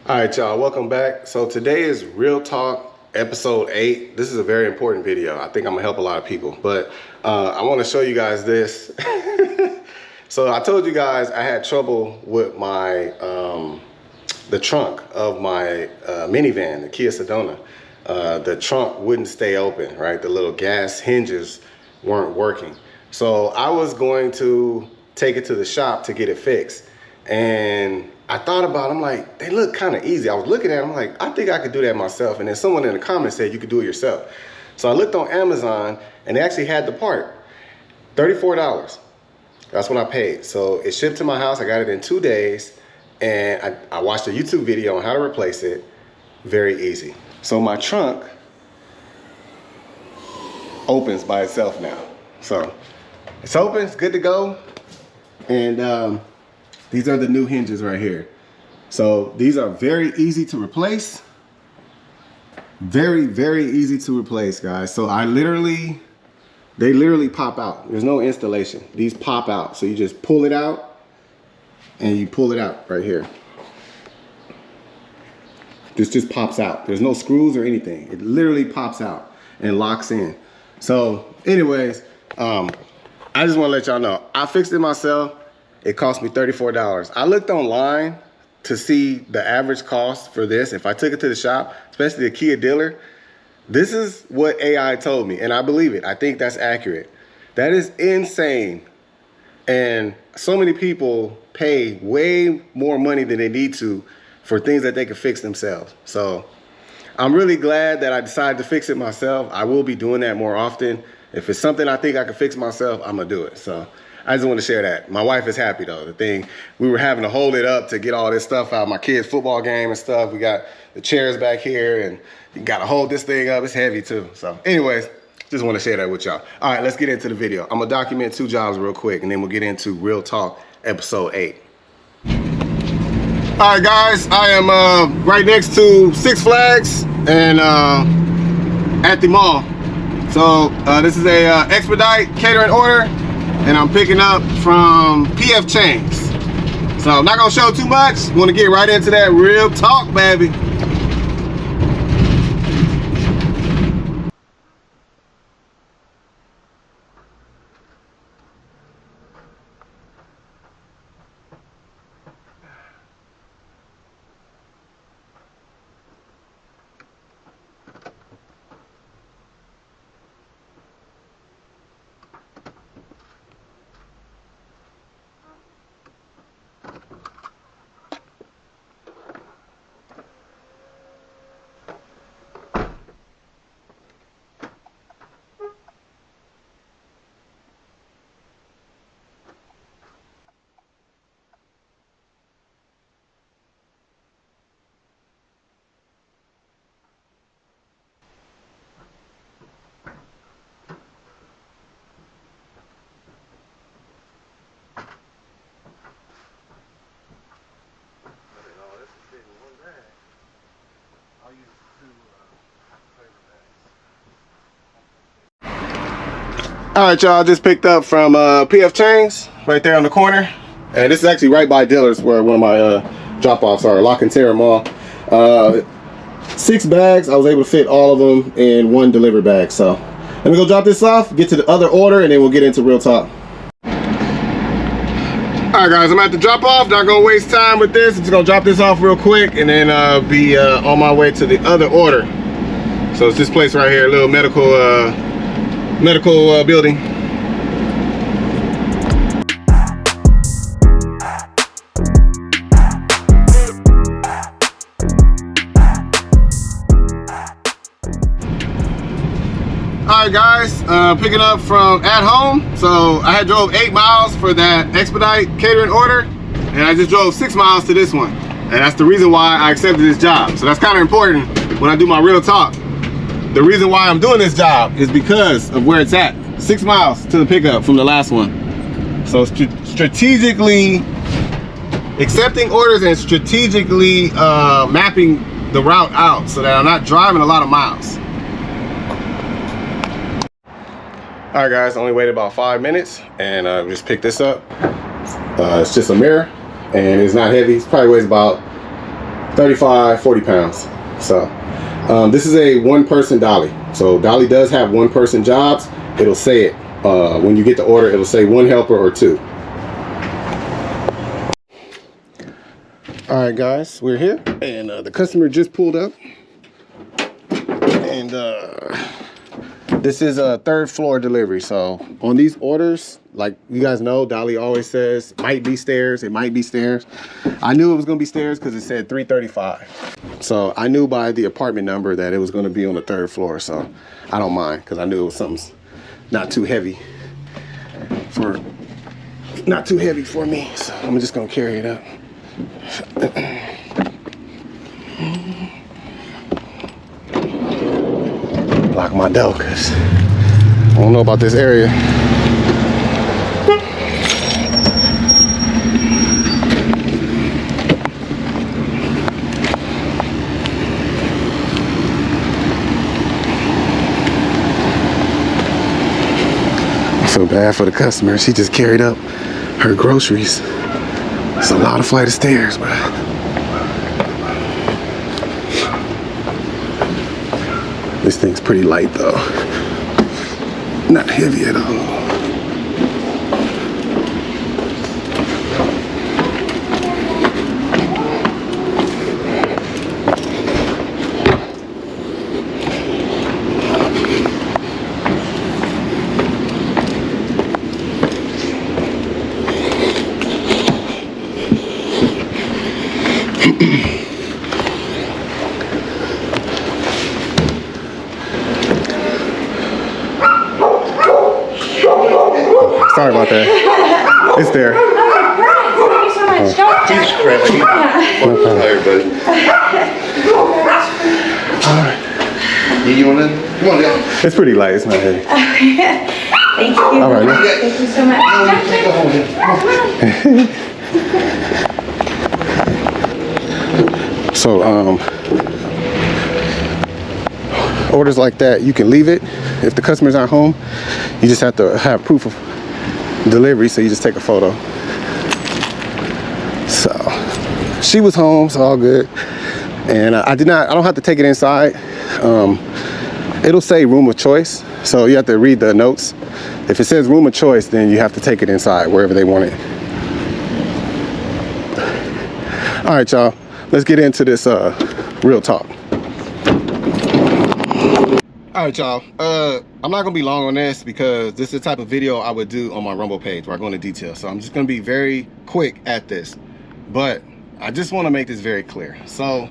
All right, y'all, welcome back. So today is Real Talk episode 8. This is a very important video. I think I'm gonna help a lot of people, but I wanna show you guys this. So I told you guys I had trouble with my, the trunk of my minivan, the Kia Sedona. The trunk wouldn't stay open, right? The little gas hinges weren't working. So I was going to take it to the shop to get it fixed. And I thought about it, I'm like, they look kind of easy. I was looking at them, I'm like, I think I could do that myself. And then someone in the comments said you could do it yourself. So I looked on Amazon and they actually had the part, $34. That's what I paid. So it shipped to my house. I got it in 2 days. And I watched a YouTube video on how to replace it. Very easy. So my trunk opens by itself now. So it's open, it's good to go. And these are the new hinges right here. So these are very easy to replace. Very, very easy to replace, guys. So they literally pop out. There's no installation. These pop out. So you just pull it out and you pull it out right here. This just pops out. There's no screws or anything. It literally pops out and locks in. So anyways, I just wanna let y'all know, I fixed it myself. It cost me $34. I looked online to see the average cost for this. If I took it to the shop, especially the Kia dealer, this is what AI told me, and I believe it. I think that's accurate. That is insane. And so many people pay way more money than they need to for things that they can fix themselves. So I'm really glad that I decided to fix it myself. I will be doing that more often. If it's something I think I can fix myself, I'm gonna do it. So I just want to share that. My wife is happy though. The thing, we were having to hold it up to get all this stuff out. My kids' football game and stuff. We got the chairs back here and you got to hold this thing up. It's heavy too. So anyways, just want to share that with y'all. All right, let's get into the video. I'm gonna document 2 jobs real quick and then we'll get into Real Talk episode 8. All right guys, I am right next to Six Flags and at the mall. So this is a expedite catering order. And I'm picking up from PF Chains. So I'm not gonna show too much. Want to get right into that real talk, baby. All right, y'all, just picked up from PF Chains right there on the corner. And this is actually right by Dillard's where one of my drop-offs are, Lock and Terror Mall. 6 bags, I was able to fit all of them in 1 delivery bag. So let me go drop this off, get to the other order, and then we'll get into Real Talk. All right, guys, I'm at the drop off. Not gonna waste time with this. I'm just gonna drop this off real quick and then be on my way to the other order. So it's this place right here, a little medical building. Alright guys, picking up from at home. So I had drove 8 miles for that expedite catering order and I just drove 6 miles to this one. And that's the reason why I accepted this job. So that's kind of important when I do my real talk. The reason why I'm doing this job is because of where it's at. 6 miles to the pickup from the last one. So strategically accepting orders and strategically mapping the route out so that I'm not driving a lot of miles. All right guys, only waited about 5 minutes and just picked this up. It's just a mirror and it's not heavy. It probably weighs about 35, 40 pounds. So this is a one-person dolly. So dolly does have one-person jobs. It'll say it when you get the order. It'll say one helper or two. All right, guys, we're here, and the customer just pulled up, and this is a third floor delivery. So on these orders, like you guys know, dolly always says might be stairs. It might be stairs. I knew it was gonna be stairs because it said 335. So I knew by the apartment number that it was gonna be on the third floor. So I don't mind because I knew it was something not too heavy for me. So I'm just gonna carry it up. Lock my door because I don't know about this area. I feel bad for the customer. She just carried up her groceries. It's a lot of flight of stairs, but this thing's pretty light though. Not heavy at all. Sorry about that. It's there. Thank you so much. You want to? Come on, guys. It's pretty light. It's not heavy. Thank you. All right. Thank you so much. So, orders like that, you can leave it. If the customer's not home, you just have to have proof of delivery, so you just take a photo. So, she was home, so all good. And I don't have to take it inside. It'll say room of choice, so you have to read the notes. If it says room of choice, then you have to take it inside, wherever they want it. All right, y'all, let's get into this real talk. All right, y'all, I'm not gonna be long on this because this is the type of video I would do on my Rumble page where I go into detail. So I'm just gonna be very quick at this, but I just wanna make this very clear. So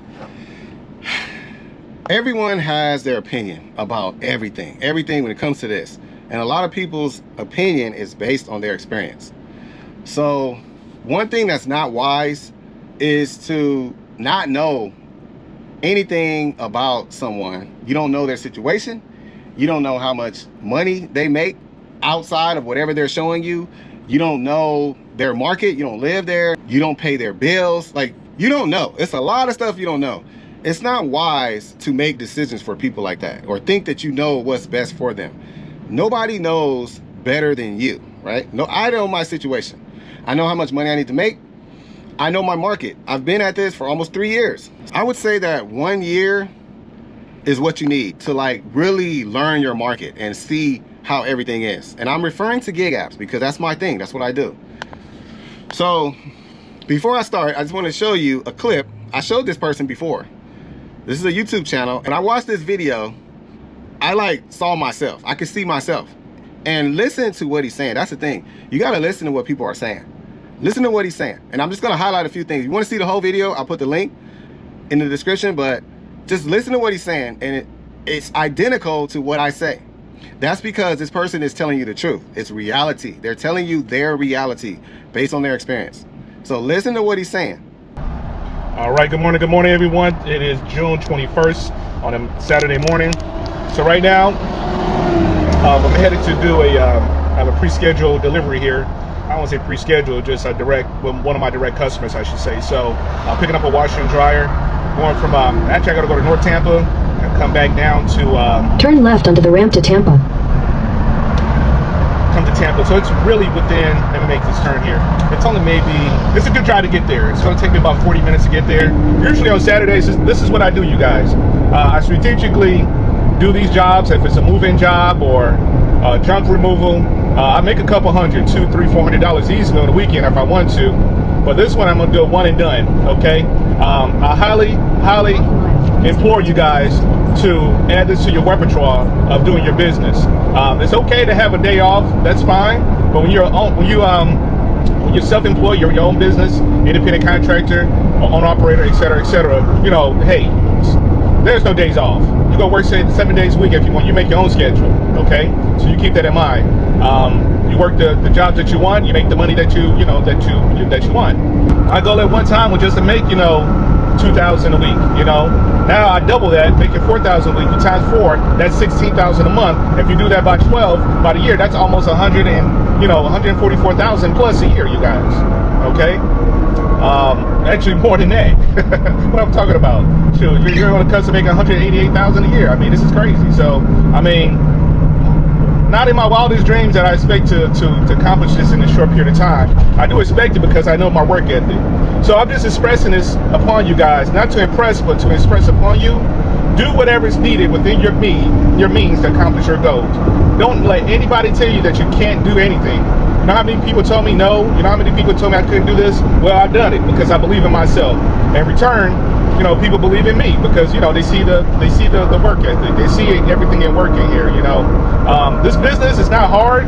everyone has their opinion about everything when it comes to this. And a lot of people's opinion is based on their experience. So one thing that's not wise is to not know anything about someone. You don't know their situation. You don't know how much money they make outside of whatever they're showing you. You don't know their market. You don't live there. You don't pay their bills. Like, you don't know. It's a lot of stuff you don't know. It's not wise to make decisions for people like that or think that you know what's best for them. Nobody knows better than you, right? No, I know my situation. I know how much money I need to make. I know my market. I've been at this for almost 3 years. I would say that 1 year is what you need to like really learn your market and see how everything is. And I'm referring to gig apps because that's my thing. That's what I do. So before I start, I just want to show you a clip. I showed this person before. This is a YouTube channel, and I watched this video. I like saw myself. I could see myself. And listen to what he's saying. That's the thing. You got to listen to what people are saying. Listen to what he's saying. And I'm just going to highlight a few things. If you want to see the whole video, I'll put the link in the description, but just listen to what he's saying. And it's identical to what I say. That's because this person is telling you the truth. It's reality. They're telling you their reality based on their experience. So listen to what he's saying. All right, good morning, everyone. It is June 21st on a Saturday morning. So right now, I'm headed to do I have a pre-scheduled delivery here. I don't want to say pre-scheduled, just a direct, one of my direct customers, I should say. So I'm picking up a washer and dryer, going from, actually I got to go to North Tampa and come back down to... Turn left onto the ramp to Tampa. Come to Tampa, so it's really within. Let me make this turn here. It's only it's a good drive to get there. It's going to take me about 40 minutes to get there. Usually on Saturdays, this is what I do, you guys. I strategically do these jobs. If it's a move-in job or junk removal, I make a couple hundred, $200, $300, $400 easily on the weekend if I want to. But this one, I'm gonna do a one and done. Okay. I highly implore you guys to add this to your repertoire of doing your business. It's okay to have a day off. That's fine. But when you're self-employed, you're your own business, independent contractor, owner operator, etc., etc. You know, hey, there's no days off. You go work 7 days a week if you want. You make your own schedule. Okay, so you keep that in mind. You work the jobs that you want. You make the money that you want. My goal at one time was just to make $2,000 a week. Now I double that, making $4,000 a week. You times 4, that's $16,000 a month. If you do that by 12, by the year, that's almost $144,000 plus a year, you guys. Okay. Actually more than that. What I'm talking about. Shoot, you're on the cusp of making $188,000 a year. I mean, this is crazy. So, I mean, not in my wildest dreams that I expect to accomplish this in a short period of time. I do expect it because I know my work ethic. So I'm just expressing this upon you guys, not to impress, but to express upon you. Do whatever is needed within your means to accomplish your goals. Don't let anybody tell you that you can't do anything. You know how many people told me no? You know how many people told me I couldn't do this? Well, I've done it because I believe in myself. In return, people believe in me because they see the work ethic. They see everything in working here. This business is not hard.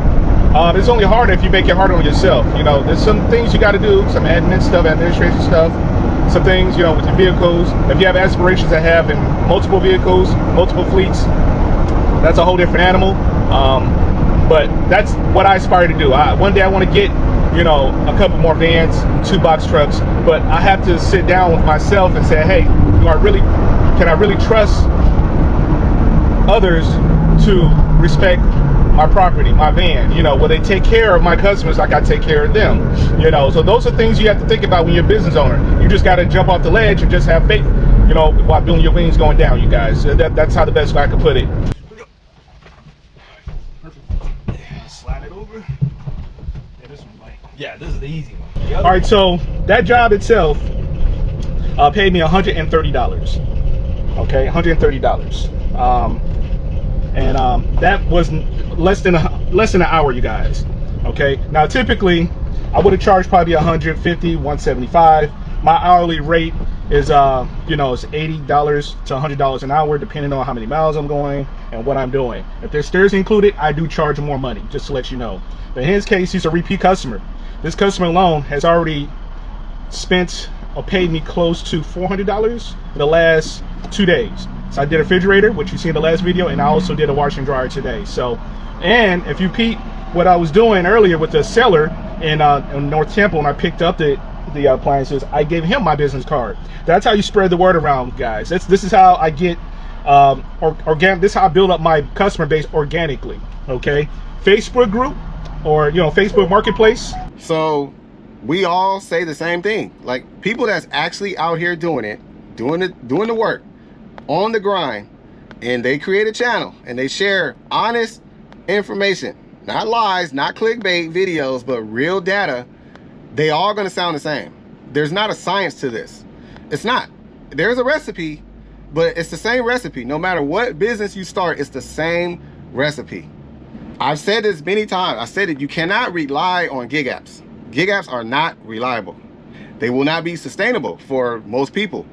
It's only hard if you make it hard on yourself. There's some things you got to do, some admin stuff, administration stuff, some things with your vehicles. If you have aspirations to have in multiple vehicles, multiple fleets, that's a whole different animal. But that's what I aspire to do. One day I want to get a couple more vans, 2 box trucks, but I have to sit down with myself and say, hey, can I really trust others to respect my property, my van? Will they take care of my customers like I take care of them? So those are things you have to think about when you're a business owner. You just got to jump off the ledge and just have faith, while doing your wings going down, you guys. That's how the best way I can put it. Slide it over. Yeah, this is the easy one. All right, so that job itself paid me $130. Okay, $130. That was less than an hour, you guys. Okay, now typically I would have charged probably $150, $175. My hourly rate is it's $80 to $100 an hour, depending on how many miles I'm going and what I'm doing. If there's stairs included, I do charge more money, just to let you know. But in his case, he's a repeat customer. This customer alone has already spent or paid me close to $400 in the last 2 days. So I did a refrigerator, which you see in the last video, and I also did a washer and dryer today. So, and if you peep what I was doing earlier with the seller in North Tampa, when I picked up the appliances, I gave him my business card. That's how you spread the word around, guys. This is how I get this is how I build up my customer base organically. Okay, Facebook group or Facebook Marketplace. So we all say the same thing. Like, people that's actually out here doing the work, on the grind, and they create a channel and they share honest information, not lies, not clickbait videos, but real data. They all gonna sound the same. There's not a science to this. It's not. There's a recipe, but it's the same recipe. No matter what business you start, it's the same recipe. I've said this many times. I said it, you cannot rely on gig apps. Gig apps are not reliable. They will not be sustainable for most people.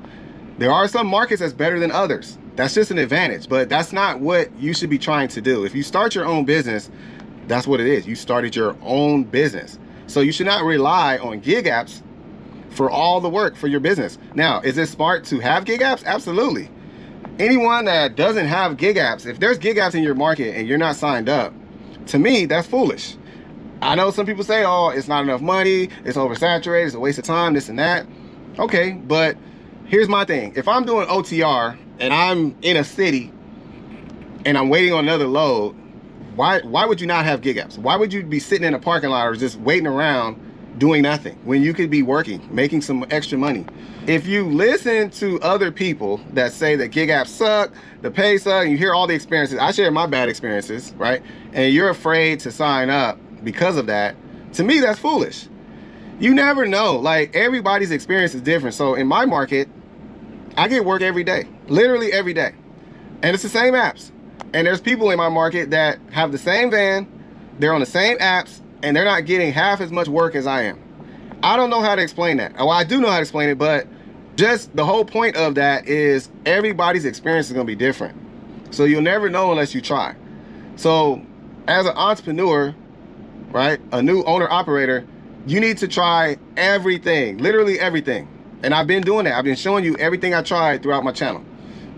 There are some markets that's better than others. That's just an advantage, but that's not what you should be trying to do. If you start your own business, that's what it is. You started your own business. So you should not rely on gig apps for all the work for your business. Now, is it smart to have gig apps? Absolutely. Anyone that doesn't have gig apps, if there's gig apps in your market and you're not signed up, to me, that's foolish. I know some people say, oh, it's not enough money, it's oversaturated, it's a waste of time, this and that. Okay, but here's my thing. If I'm doing OTR and I'm in a city and I'm waiting on another load, why would you not have gig apps? Why would you be sitting in a parking lot or just waiting around doing nothing when you could be working, making some extra money? If you listen to other people that say that gig apps suck, the pay suck, and you hear all the experiences, I share my bad experiences, right? And you're afraid to sign up because of that, to me, that's foolish. You never know. Like, everybody's experience is different. So in my market, I get work every day, literally every day. And it's the same apps. And there's people in my market that have the same van, they're on the same apps, and they're not getting half as much work as I am. I don't know how to explain that. Well, I do know how to explain it, but just the whole point of that is everybody's experience is gonna be different. So you'll never know unless you try. So as an entrepreneur, right, a new owner operator, you need to try everything, literally everything. And I've been doing that. I've been showing you everything I tried throughout my channel.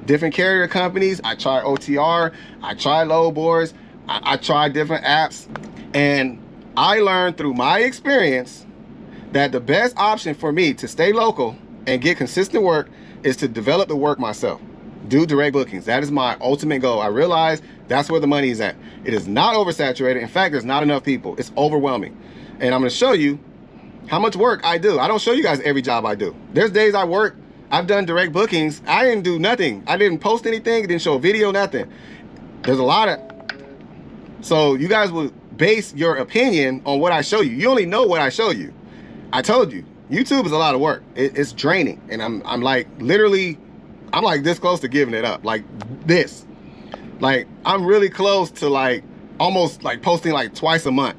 Different carrier companies, I tried OTR, I tried load boards, I tried different apps. And I learned through my experience that the best option for me to stay local and get consistent work is to develop the work myself. Do direct bookings. That is my ultimate goal. I realize that's where the money is at. It is not oversaturated. In fact, there's not enough people. It's overwhelming. And I'm gonna show you how much work I do. I don't show you guys every job I do. There's days I work, I've done direct bookings, I didn't do nothing. I didn't post anything, didn't show a video, nothing. There's a lot of, so you guys will base your opinion on what I show you. You only know what I show you. I told you, YouTube is a lot of work. It's draining. And I'm like, literally, I'm like this close to giving it up. Like this. Like, I'm really close to like, almost like posting like twice a month.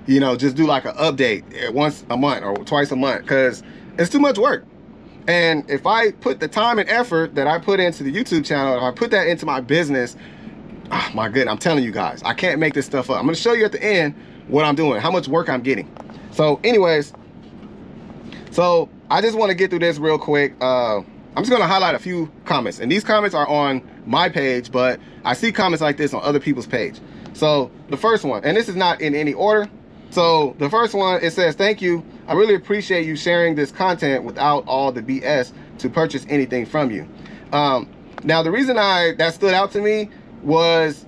You know, just do like an update once a month or twice a month, because it's too much work. And if I put the time and effort that I put into the YouTube channel, if I put that into my business, oh my goodness, I'm telling you guys, I can't make this stuff up. I'm gonna show you at the end what I'm doing, how much work I'm getting. So anyways, so I just wanna get through this real quick. I'm just gonna highlight a few comments, and these comments are on my page, but I see comments like this on other people's page. So the first one, and this is not in any order. So the first one, it says, thank you. I really appreciate you sharing this content without all the BS to purchase anything from you. Now, the reason that stood out to me was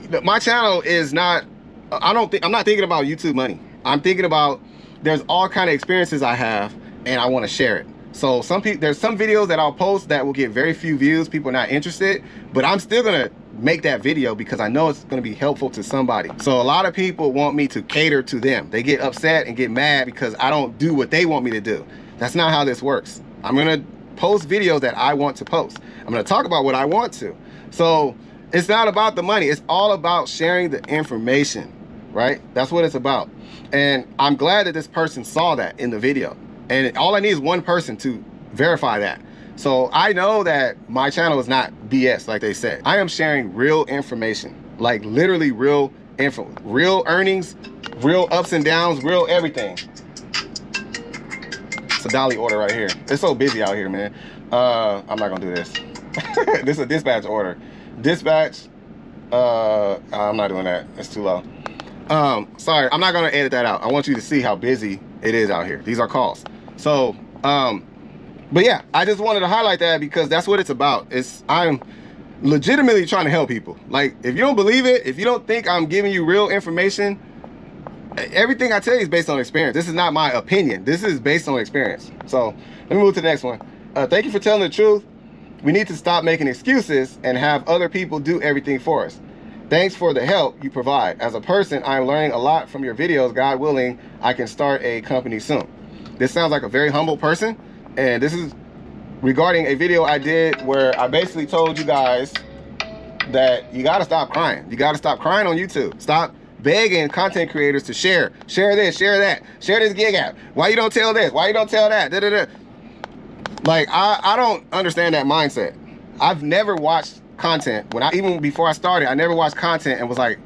that my channel is not, I'm not thinking about YouTube money. I'm thinking about, there's all kind of experiences I have and I want to share it. So there's some videos that I'll post that will get very few views. People are not interested, but I'm still gonna make that video because I know it's gonna be helpful to somebody. So a lot of people want me to cater to them. They get upset and get mad because I don't do what they want me to do. That's not how this works. I'm gonna post videos that I want to post. I'm gonna talk about what I want to. So it's not about the money. It's all about sharing the information, right? That's what it's about. And I'm glad that this person saw that in the video. And all I need is one person to verify that. So I know that my channel is not BS, like they said. I am sharing real information, like literally real info, real earnings, real ups and downs, real everything. It's a dolly order right here. It's so busy out here, man. I'm not gonna do this. This is a dispatch order. Dispatch, I'm not doing that. It's too low. Sorry, I'm not gonna edit that out. I want you to see how busy it is out here. These are calls. So, but yeah, I just wanted to highlight that because that's what it's about. I'm legitimately trying to help people. Like, if you don't believe it, if you don't think I'm giving you real information, everything I tell you is based on experience. This is not my opinion. This is based on experience. So let me move to the next one. Thank you for telling the truth. We need to stop making excuses and have other people do everything for us. Thanks for the help you provide. As a person, I'm learning a lot from your videos. God willing, I can start a company soon. This sounds like a very humble person, and this is regarding a video I did where I basically told you guys that you gotta stop crying. You gotta stop crying on YouTube. Stop begging content creators to share this, share that, share this gig app. Why you don't tell this? Why you don't tell that? Da, da, da. Like, I don't understand that mindset. I've never watched content even before I started. I never watched content and was like,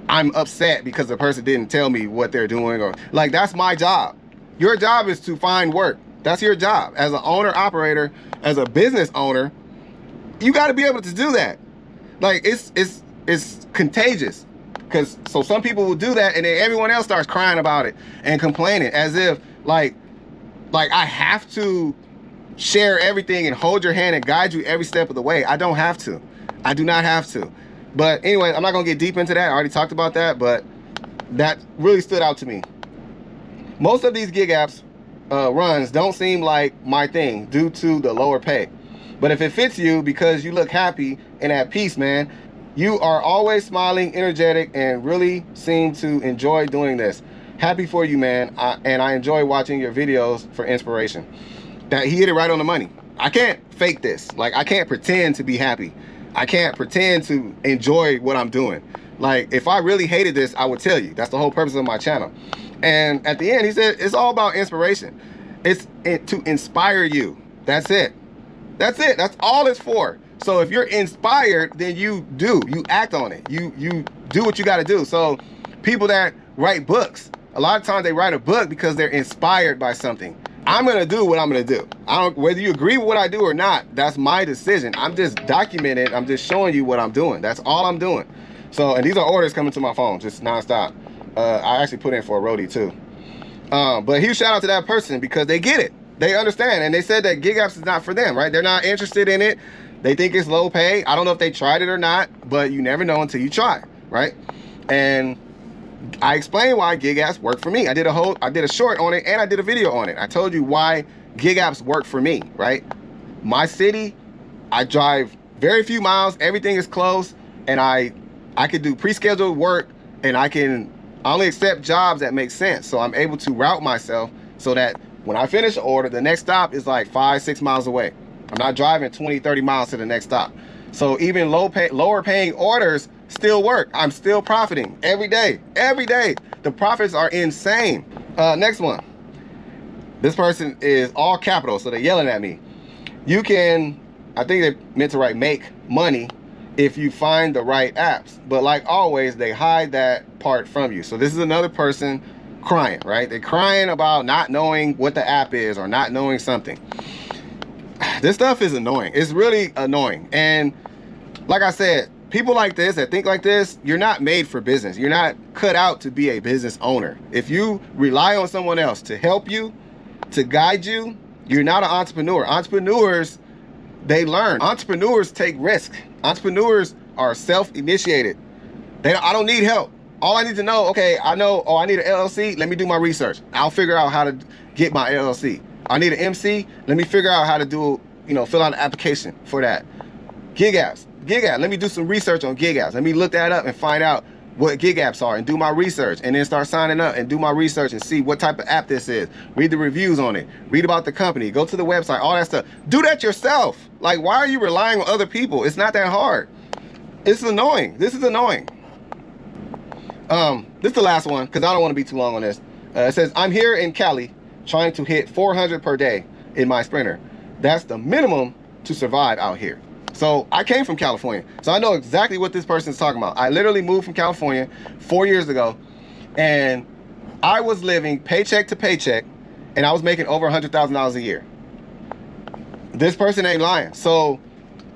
I'm upset because the person didn't tell me what they're doing, or like, that's my job. Your job is to find work. That's your job as an owner operator, as a business owner. You got to be able to do that. Like, it's contagious, because so some people will do that and then everyone else starts crying about it and complaining as if like I have to share everything and hold your hand and guide you every step of the way. I don't have to. I do not have to. But anyway, I'm not gonna get deep into that. I already talked about that, but that really stood out to me. Most of these gig apps runs don't seem like my thing due to the lower pay. But if it fits you because you look happy and at peace, man, You are always smiling, energetic, and really seem to enjoy doing this. Happy for you, man. And I enjoy watching your videos for inspiration. That he hit it right on the money. I can't fake this. Like, I can't pretend to be happy. I can't pretend to enjoy what I'm doing. Like, if I really hated this, I would tell you. That's the whole purpose of my channel. And at the end, he said, it's all about inspiration. It's to inspire you. That's it. That's it. That's all it's for. So if you're inspired, then you act on it. You do what you got to do. So people that write books, a lot of times they write a book because they're inspired by something. I'm going to do what I'm going to do. Whether you agree with what I do or not, that's my decision. I'm just documenting. I'm just showing you what I'm doing. That's all I'm doing. So, and these are orders coming to my phone, just nonstop. I actually put in for a roadie too. But huge shout out to that person because they get it. They understand. And they said that gig apps is not for them, right? They're not interested in it. They think it's low pay. I don't know if they tried it or not, but you never know until you try, right? And I explained why gig apps work for me. I did a short on it and I did a video on it. I told you why gig apps work for me, right? My city, I drive very few miles. Everything is close, and I could do pre-scheduled work, and I only accept jobs that make sense. So I'm able to route myself so that when I finish the order, the next stop is like 5-6 miles away. I'm not driving 20-30 miles to the next stop. So even lower paying orders still work. I'm still profiting every day. Every day. The profits are insane. Next one. This person is all capital, so they're yelling at me. You can, I think they meant to write make money if you find the right apps. But like always, they hide that part from you. So this is another person crying, right? They're crying about not knowing what the app is or not knowing something. This stuff is annoying. It's really annoying. And like I said, people like this that think like this, you're not made for business. You're not cut out to be a business owner. If you rely on someone else to help you, to guide you, you're not an entrepreneur. Entrepreneurs, they learn. Entrepreneurs take risks. Entrepreneurs are self-initiated. I don't need help. All I need to know, okay, I know, oh, I need an LLC. Let me do my research. I'll figure out how to get my LLC. I need an MC. Let me figure out how to do, fill out an application for that. Gig apps. Let me do some research on gig apps. Let me look that up and find out what gig apps are and do my research, and then start signing up and do my research and see what type of app this is. Read the reviews on it. Read about the company. Go to the website, all that stuff. Do that yourself. Like, why are you relying on other people? It's not that hard. It's annoying. This is annoying. This is the last one because I don't want to be too long on this. It says, I'm here in Cali trying to hit 400 per day in my Sprinter. That's the minimum to survive out here. So I came from California, so I know exactly what this person is talking about. I literally moved from California 4 years ago, and I was living paycheck to paycheck, and I was making over $100,000 a year. This person ain't lying. So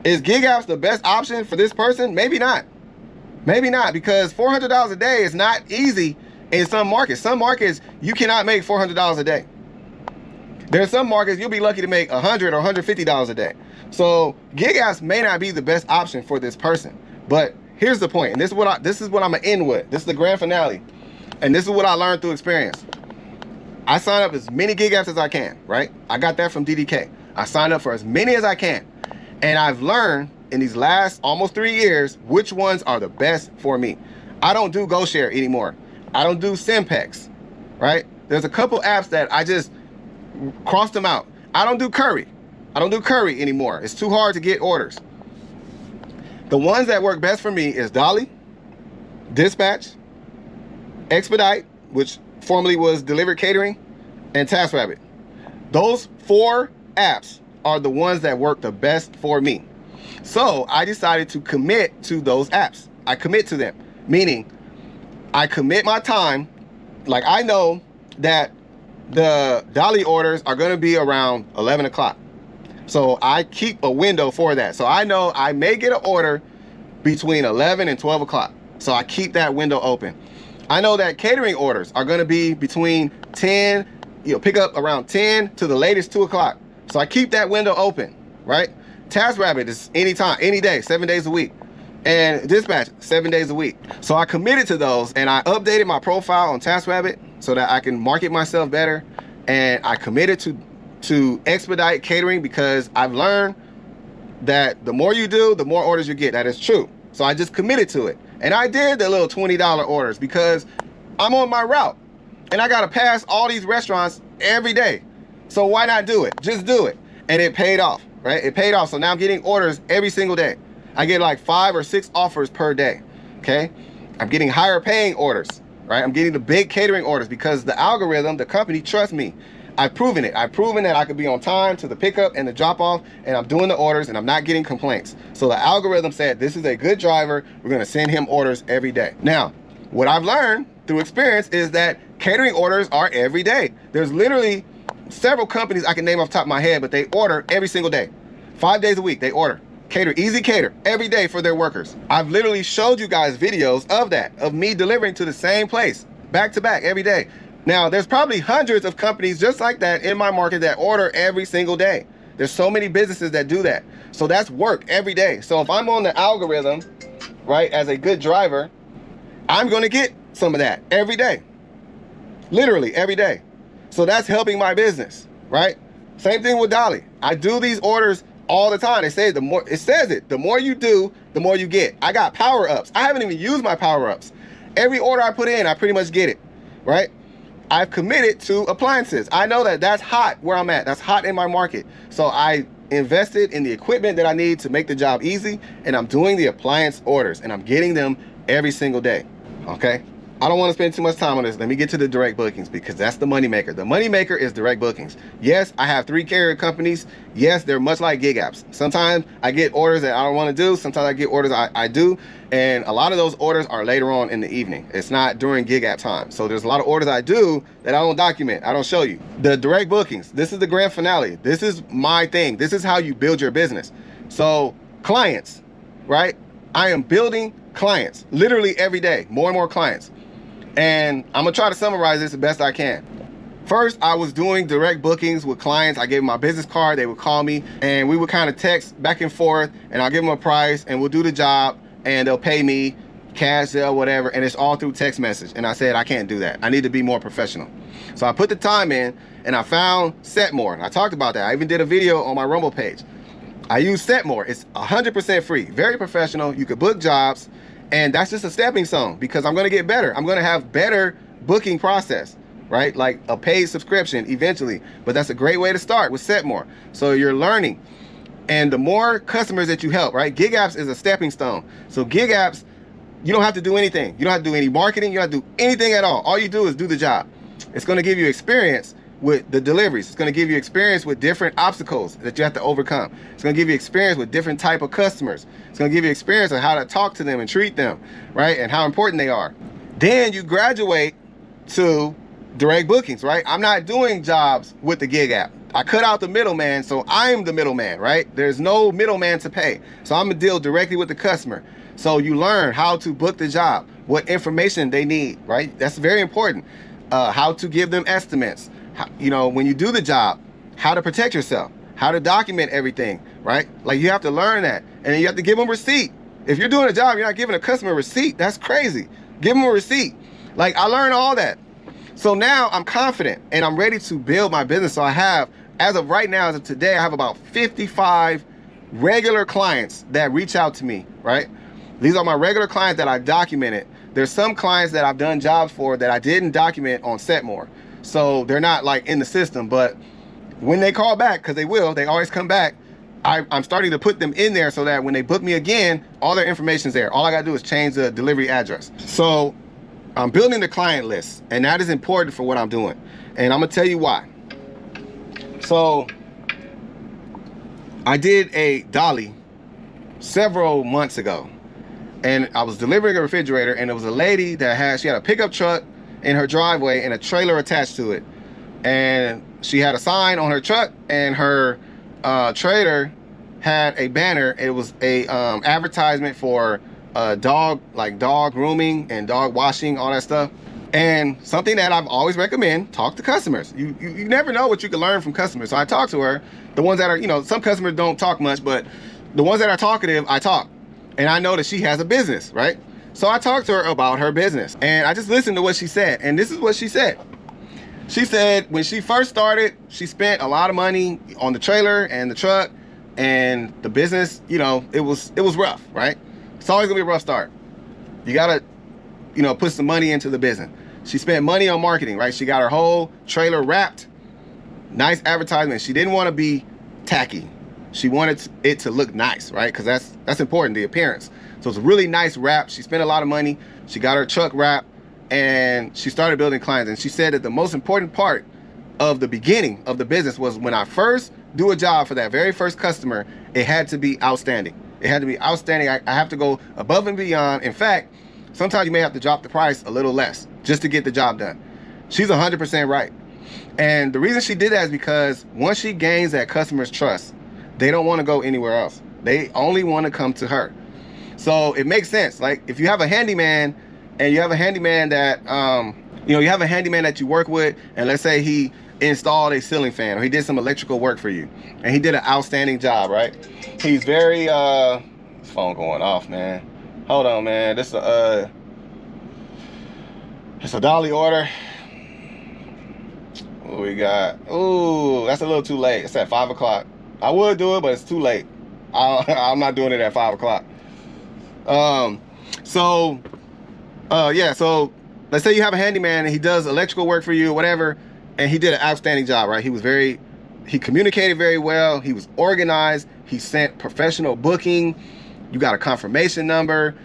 is gig apps the best option for this person? Maybe not. Maybe not, because $400 a day is not easy in some markets. Some markets, you cannot make $400 a day. There are some markets you'll be lucky to make $100 or $150 a day. So gig apps may not be the best option for this person. But here's the point, and this is what I'm gonna end with. This is the grand finale, and this is what I learned through experience. I sign up as many gig apps as I can, right? I got that from DDK. I signed up for as many as I can, and I've learned in these last almost 3 years which ones are the best for me. I don't do GoShare anymore. I don't do Simpex, right? There's a couple apps that I just crossed them out. I don't do Courier. I don't do Courier anymore. It's too hard to get orders. The ones that work best for me is Dolly, Dispatch, Expedite, which formerly was Delivery Catering, and TaskRabbit. Those 4 apps are the ones that work the best for me. So I decided to commit to those apps. I commit to them, meaning I commit my time. Like, I know that the Dolly orders are going to be around 11 o'clock. So I keep a window for that. So I know I may get an order between 11 and 12 o'clock. So I keep that window open. I know that catering orders are going to be between 10, pick up around 10 to the latest 2 o'clock. So I keep that window open, right? TaskRabbit is anytime, any day, 7 days a week. And Dispatch, 7 days a week. So I committed to those, and I updated my profile on TaskRabbit so that I can market myself better. And I committed to Expedite Catering because I've learned that the more you do, the more orders you get. That is true. So I just committed to it. And I did the little $20 orders because I'm on my route. And I gotta pass all these restaurants every day. So why not do it? Just do it. And it paid off, right? It paid off. So now I'm getting orders every single day. I get like 5 or 6 offers per day, okay? I'm getting higher paying orders, right? I'm getting the big catering orders because the algorithm, the company trusts me. I've proven it. I've proven that I could be on time to the pickup and the drop off, and I'm doing the orders and I'm not getting complaints. So the algorithm said, this is a good driver. We're gonna send him orders every day. Now, what I've learned through experience is that catering orders are every day. There's literally several companies I can name off the top of my head, but they order every single day. 5 days a week, they order. Cater, easy cater, every day for their workers. I've literally showed you guys videos of that, of me delivering to the same place, back to back, every day. Now, there's probably hundreds of companies just like that in my market that order every single day. There's so many businesses that do that. So that's work every day. So if I'm on the algorithm, right, as a good driver, I'm gonna get some of that every day. Literally every day. So that's helping my business, right? Same thing with Dolly. I do these orders all the time. They say the more you do, the more you get. I got power-ups. I haven't even used my power-ups. Every order I put in, I pretty much get it, right? I've committed to appliances. I know that that's hot where I'm at. That's hot in my market. So I invested in the equipment that I need to make the job easy, and I'm doing the appliance orders, and I'm getting them every single day, okay? I don't want to spend too much time on this. Let me get to the direct bookings because that's the money maker. The money maker is direct bookings. Yes, I have 3 carrier companies. Yes, they're much like gig apps. Sometimes I get orders that I don't want to do. Sometimes I get orders I do. And a lot of those orders are later on in the evening. It's not during gig app time. So there's a lot of orders I do that I don't document. I don't show you. The direct bookings, this is the grand finale. This is my thing. This is how you build your business. So clients, right? I am building clients literally every day, more and more clients. And I'm gonna try to summarize this the best I can. First, I was doing direct bookings with clients. I gave them my business card, they would call me, and we would kind of text back and forth, and I'll give them a price, and we'll do the job, and they'll pay me, cash, Zelle, whatever, and it's all through text message. And I said, I can't do that. I need to be more professional. So I put the time in, and I found Setmore, and I talked about that. I even did a video on my Rumble page. I use Setmore. It's 100% free, very professional. You could book jobs, and that's just a stepping stone because I'm gonna get better. I'm gonna have better booking process, right? Like a paid subscription eventually, but that's a great way to start with Setmore. So you're learning. And the more customers that you help, right? Gig apps is a stepping stone. So gig apps, you don't have to do anything. You don't have to do any marketing. You don't have to do anything at all. All you do is do the job. It's gonna give you experience with the deliveries. It's gonna give you experience with different obstacles that you have to overcome. It's gonna give you experience with different type of customers. It's gonna give you experience on how to talk to them and treat them, right? And how important they are. Then you graduate to direct bookings, right? I'm not doing jobs with the gig app. I cut out the middleman, so I'm the middleman, right? There's no middleman to pay. So I'm gonna deal directly with the customer. So you learn how to book the job, what information they need, right? That's very important. How to give them estimates. You know, when you do the job, how to protect yourself, how to document everything, right? Like you have to learn that, and then you have to give them receipt. If you're doing a job, you're not giving a customer a receipt. That's crazy. Give them a receipt. Like I learned all that. So now I'm confident and I'm ready to build my business. So I have, as of right now, as of today, I have about 55 regular clients that reach out to me, right? These are my regular clients that I documented. There's some clients that I've done jobs for that I didn't document on Setmore. So they're not like in the system, but when they call back, because they will, they always come back, I'm starting to put them in there so that when they book me again, all their information's there. All I gotta do is change the delivery address. So I'm building the client list, and that is important for what I'm doing. And I'm gonna tell you why. So I did a dolly several months ago, and I was delivering a refrigerator, and it was a lady that she had a pickup truck in her driveway and a trailer attached to it, and she had a sign on her truck, and her trailer had a banner. It was a advertisement for dog grooming and dog washing, all that stuff. And something that I've always recommend, talk to customers. You never know what you can learn from customers. So I talked to her. The ones that are, you know, some customers don't talk much, but the ones that are talkative, I talk. And I know that she has a business, right? So I talked to her about her business, and I just listened to what she said. And this is what she said. She said when she first started, she spent a lot of money on the trailer and the truck, and the business, you know, it was rough, right? It's always gonna be a rough start. You gotta, you know, put some money into the business. She spent money on marketing, right? She got her whole trailer wrapped. Nice advertisement. She didn't want to be tacky. She wanted it to look nice, right? Because that's important, the appearance. So it's a really nice wrap. She spent a lot of money. She got her truck wrapped, and she started building clients. And she said that the most important part of the beginning of the business was when I first do a job for that very first customer, it had to be outstanding. It had to be outstanding. I have to go above and beyond. In fact, sometimes you may have to drop the price a little less just to get the job done. She's 100% right. And the reason she did that is because once she gains that customer's trust, they don't want to go anywhere else. They only want to come to her. So it makes sense. Like if you have a handyman and you have a handyman that, you have a handyman that you work with, and let's say he installed a ceiling fan or he did some electrical work for you and he did an outstanding job, right? He's very, his phone going off, man. Hold on, man. This is it's a dolly order. What we got? Ooh, that's a little too late. It's at 5 o'clock. I would do it, but it's too late. I'm not doing it at 5 o'clock. So let's say you have a handyman and he does electrical work for you or whatever, and he did an outstanding job, right? He communicated very well. He was organized. He sent professional booking. You got a confirmation number.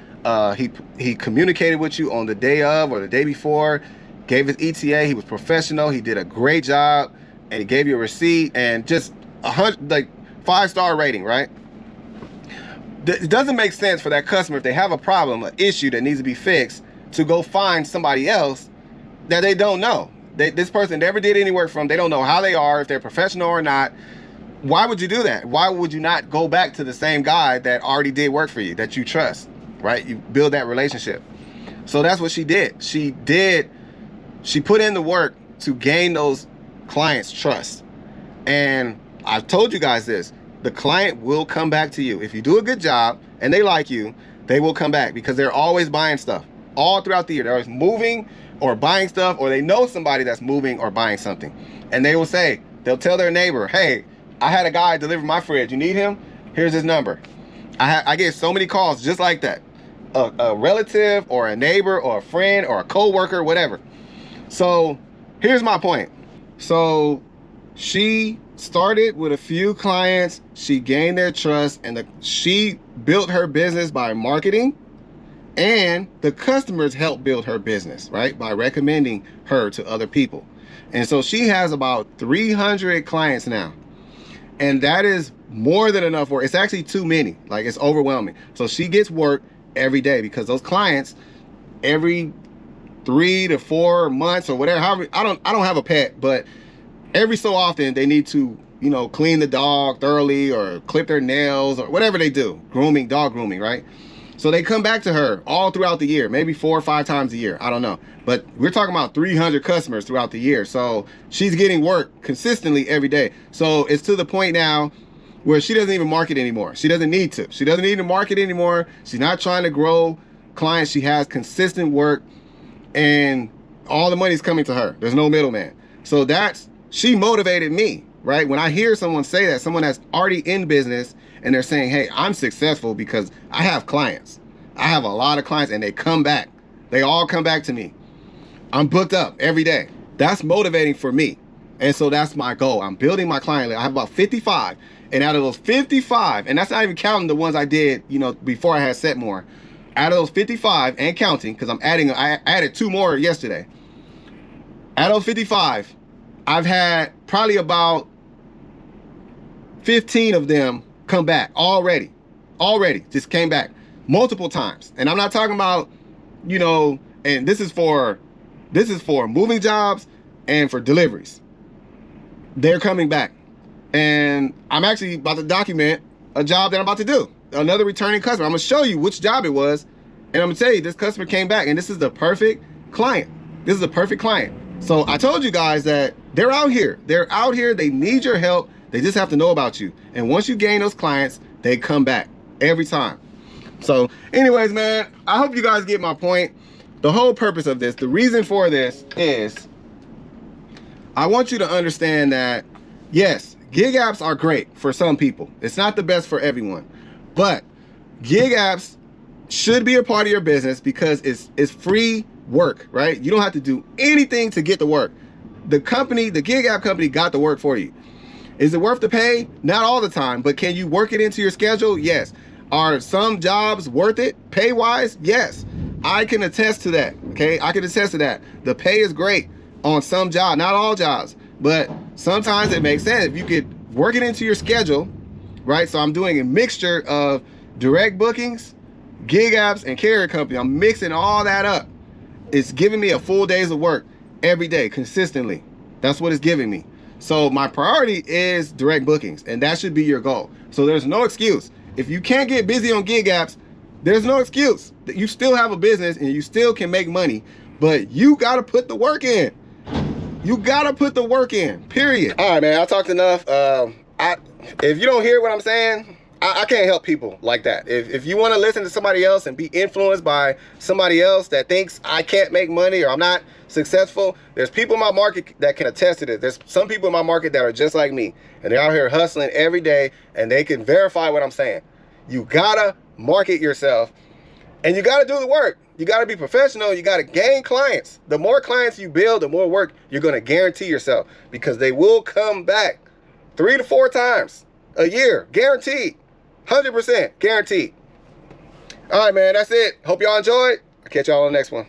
He communicated with you on the day of or the day before, gave his ETA. He was professional. He did a great job, and he gave you a receipt and just 5-star rating, right? It doesn't make sense for that customer, if they have a problem, an issue that needs to be fixed, to go find somebody else that they don't know. This person never did any work for them. They don't know how they are, if they're professional or not. Why would you do that? Why would you not go back to the same guy that already did work for you, that you trust, right? You build that relationship. So that's what she did. She put in the work to gain those clients' trust. And I've told you guys this, the client will come back to you. If you do a good job and they like you, they will come back because they're always buying stuff all throughout the year. They're always moving or buying stuff, or they know somebody that's moving or buying something. And they'll tell their neighbor, hey, I had a guy deliver my fridge. You need him? Here's his number. I get so many calls just like that. A relative or a neighbor or a friend or a co-worker, whatever. So here's my point. So she started with a few clients. She gained their trust, and she built her business by marketing, and the customers helped build her business, right? By recommending her to other people. And so she has about 300 clients now. And that is more than enough work. It's actually too many. Like, it's overwhelming. So she gets work every day because those clients, every 3 to 4 months or whatever, however, I don't have a pet, but every so often they need to, clean the dog thoroughly or clip their nails or whatever they do. Grooming, dog grooming, right? So they come back to her all throughout the year, maybe 4 or 5 times a year. I don't know. But we're talking about 300 customers throughout the year. So she's getting work consistently every day. So it's to the point now where she doesn't even market anymore. She doesn't need to. She doesn't need to market anymore. She's not trying to grow clients. She has consistent work, and all the money's coming to her. There's no middleman. So she motivated me, right? When I hear someone say that, someone that's already in business, and they're saying, hey, I'm successful because I have clients. I have a lot of clients, and they come back. They all come back to me. I'm booked up every day. That's motivating for me. And so that's my goal. I'm building my client list. I have about 55. And out of those 55, and that's not even counting the ones I did, before I had Setmore. Out of those 55 and counting, because I added 2 more yesterday. Out of those 55, I've had probably about 15 of them come back already just came back multiple times. And I'm not talking about, and this is for moving jobs and for deliveries. They're coming back, and I'm actually about to document a job that I'm about to do, another returning customer. I'm gonna show you which job it was, and I'm gonna tell you this customer came back, and this is the perfect client. This is a perfect client. So I told you guys that they're out here. They need your help. They just have to know about you. And once you gain those clients, they come back every time. So anyways, man, I hope you guys get my point. The whole purpose of this, the reason for this is I want you to understand that, yes, gig apps are great for some people. It's not the best for everyone. But gig apps should be a part of your business because it's free work, right? You don't have to do anything to get the work. The company, the gig app company, got the work for you. Is it worth the pay? Not all the time, but can you work it into your schedule? Yes. Are some jobs worth it pay-wise? Yes. I can attest to that, okay? I can attest to that. The pay is great on some jobs, not all jobs, but sometimes it makes sense. If you could work it into your schedule, right? So I'm doing a mixture of direct bookings, gig apps, and carrier company. I'm mixing all that up. It's giving me a full days of work every day, consistently. That's what it's giving me. So my priority is direct bookings, and that should be your goal. So there's no excuse. If you can't get busy on gig apps, there's no excuse. You still have a business and you still can make money, but you gotta put the work in. You gotta put the work in, period. All right, man, I talked enough. If you don't hear what I'm saying, I can't help people like that. If you wanna listen to somebody else and be influenced by somebody else that thinks I can't make money or I'm not successful, there's people in my market that can attest to this. There's some people in my market that are just like me, and they're out here hustling every day, and they can verify what I'm saying. You gotta market yourself, and you gotta do the work. You gotta be professional. You gotta gain clients. The more clients you build, the more work you're gonna guarantee yourself, because they will come back 3 to 4 times a year, guaranteed, 100% guaranteed. All right, man, that's it. Hope y'all enjoyed. I'll catch y'all on the next one.